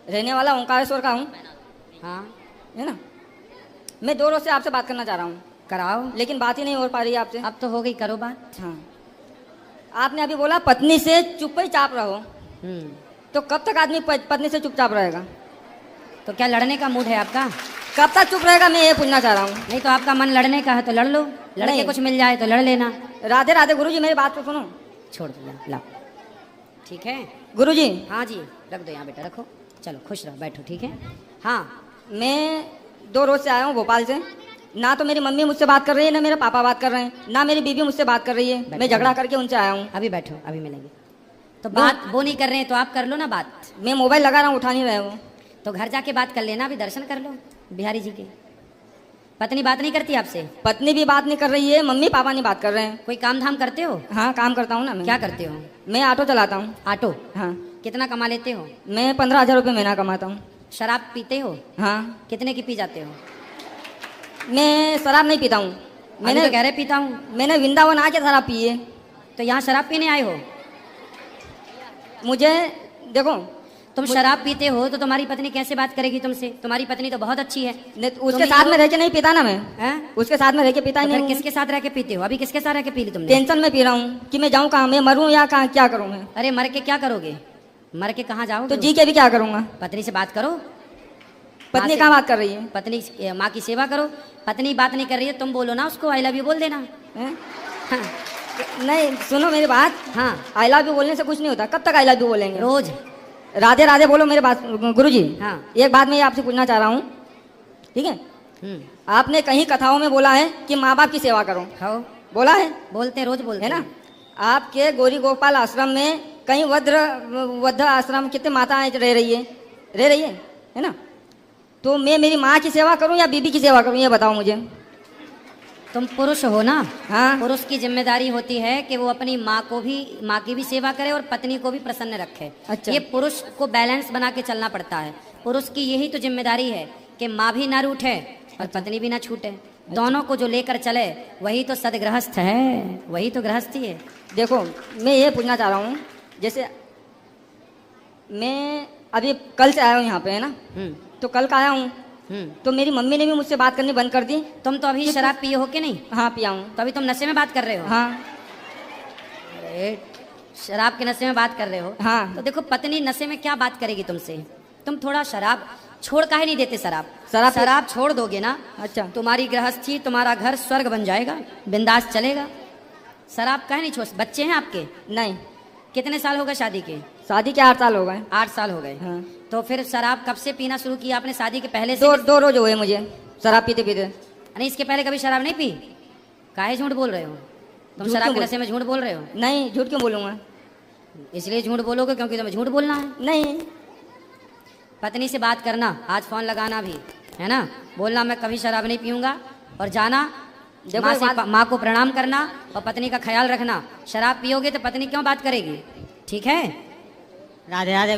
रहने वाला ओंकारेश्वर का हूँ, हाँ, है ना। मैं 2 रोज से आपसे बात करना चाह रहा हूँ, कराओ। लेकिन बात ही नहीं हो पा रही है आपसे। अब तो हो गई, करो बात। हाँ, आपने अभी बोला पत्नी से चुप ही चाप रहो, तो कब तक आदमी पत्नी से चुपचाप रहेगा? तो क्या लड़ने का मूड है आपका? कब तक चुप रहेगा, मैं ये पूछना चाह रहा हूँ। नहीं तो आपका मन लड़ने का है तो लड़ लो, लड़के नहीं। कुछ मिल जाए तो लड़ लेना। राधे राधे गुरुजी, मेरी बात तो सुनो। छोड़ दो, लाओ। ठीक है गुरुजी। हाँ जी, रख दो यहाँ बेटा, रखो। चलो खुश रहो, बैठो। ठीक है। हाँ, मैं 2 रोज से आया हूँ भोपाल से। ना तो मेरी मम्मी मुझसे बात कर रही है, ना मेरे पापा बात कर रहे हैं, ना मेरी बीवी मुझसे बात कर रही है। मैं झगड़ा करके उनसे आया हूँ। अभी बैठो, अभी मिलेंगे। तो बात वो नहीं कर रहे हैं तो आप कर लो ना बात। मैं मोबाइल लगा रहा हूँ, उठा नहीं रहे वो। तो घर जाके बात कर लेना, अभी दर्शन कर लो बिहारी जी के। पत्नी बात नहीं करती आपसे? पत्नी भी बात नहीं कर रही है, मम्मी पापा नहीं बात कर रहे हैं। कोई काम धाम करते हो? हाँ, काम करता हूँ ना मैं। क्या करते हो? मैं ऑटो चलाता हूँ। ऑटो? हाँ। कितना कमा लेते हो? मैं 15,000 रुपये महीना कमाता हूँ। शराब पीते हो? हाँ। कितने की पी जाते हो? मैं शराब नहीं पीता हूँ। मैंने तो कह रहे पीता हूँ। मैंने वृंदावन आके शराब पी है। तो यहाँ शराब पीने आए हो? मुझे देखो, तुम शराब पीते हो तो तुम्हारी पत्नी कैसे बात करेगी तुमसे? तुम्हारी पत्नी तो बहुत अच्छी है। उसके साथ में रह के नहीं पीता ना मैं। हैं? उसके साथ में रह के पीता ही तो नहीं। किसके साथ रह के पीते हो? अभी किसके साथ रह के पी ली तुमने? टेंशन में पी रहा हूँ कि मैं जाऊँ कहाँ, मैं मरूँ या कहाँ, क्या करूँ मैं? अरे मर के क्या करोगे? मर के कहाँ जाओगे? तो जी के भी क्या करूँगा? पत्नी से बात करो। पत्नी कहाँ बात कर रही है? पत्नी, माँ की सेवा करो। पत्नी बात नहीं कर रही है, तुम बोलो ना उसको, आई लव यू बोल देना। हाँ। नहीं, सुनो मेरी बात। हाँ। आई लव यू बोलने से कुछ नहीं होता। कब तक आई लव यू बोलेंगे? रोज राधे राधे बोलो मेरे बात। गुरुजी, हाँ। एक बात मैं आपसे पूछना चाह रहा हूँ, ठीक है? आपने कहीं कथाओं में बोला है कि माँ बाप की सेवा करो। खाओ। बोला है? बोलते, रोज बोलते है ना। आपके गौरी गोपाल आश्रम में कहीं वृद्ध आश्रम कितने माताएं रह रही है ना। तो मैं मेरी माँ की सेवा करूं या बीबी की सेवा करूं, ये बताओ मुझे। तुम पुरुष हो ना। हाँ। पुरुष की जिम्मेदारी होती है कि वो अपनी माँ की भी सेवा करे और पत्नी को भी प्रसन्न रखे। अच्छा। ये पुरुष को बैलेंस बना के चलना पड़ता है। पुरुष की यही तो जिम्मेदारी है कि माँ भी ना रूठे और पत्नी भी ना छूटे। दोनों को जो लेकर चले वही तो सदगृहस्थ है, वही तो गृहस्थी है। देखो, मैं ये पूछना चाह रहा हूँ, जैसे मैं अभी कल से आया हूँ यहाँ पे, है ना। तो कल का आया हूँ, तो मेरी मम्मी ने भी मुझसे बात करनी बंद कर दी। तुम तो अभी शराब पिए हो कि नहीं? हाँ, पिया हूँ। तो अभी तुम नशे में बात कर रहे हो? हाँ। अरे शराब के नशे में बात कर रहे हो? हाँ। तो देखो, पत्नी नशे में क्या बात करेगी तुमसे? तुम थोड़ा शराब छोड़ काहे नहीं देते? शराब छोड़ दोगे ना। अच्छा। तुम्हारी गृहस्थी, तुम्हारा घर स्वर्ग बन जाएगा, बिंदास चलेगा। शराब काहे नहीं छोड़? बच्चे हैं आपके? नहीं। कितने साल हो गए शादी के? शादी के 8 साल हो गए। 8 साल हो गए। हाँ। तो फिर शराब कब से पीना शुरू किया आपने? शादी के पहले से? 2 रोज हुए मुझे शराब पीते पीते। नहीं, इसके पहले कभी शराब नहीं पी? काहे झूठ बोल रहे हो तुम? शराब के नशे में झूठ बोल रहे हो? नहीं, झूठ क्यों बोलूंगा? इसलिए झूठ बोलोगे क्योंकि तुम्हें झूठ बोलना है। नहीं। पत्नी से बात करना, आज फोन लगाना भी, है ना। बोलना मैं कभी शराब नहीं पीऊंगा, और जाना माँ को प्रणाम करना और पत्नी का ख्याल रखना। शराब पियोगे तो पत्नी क्यों बात करेगी? ठीक है। राधे राधे।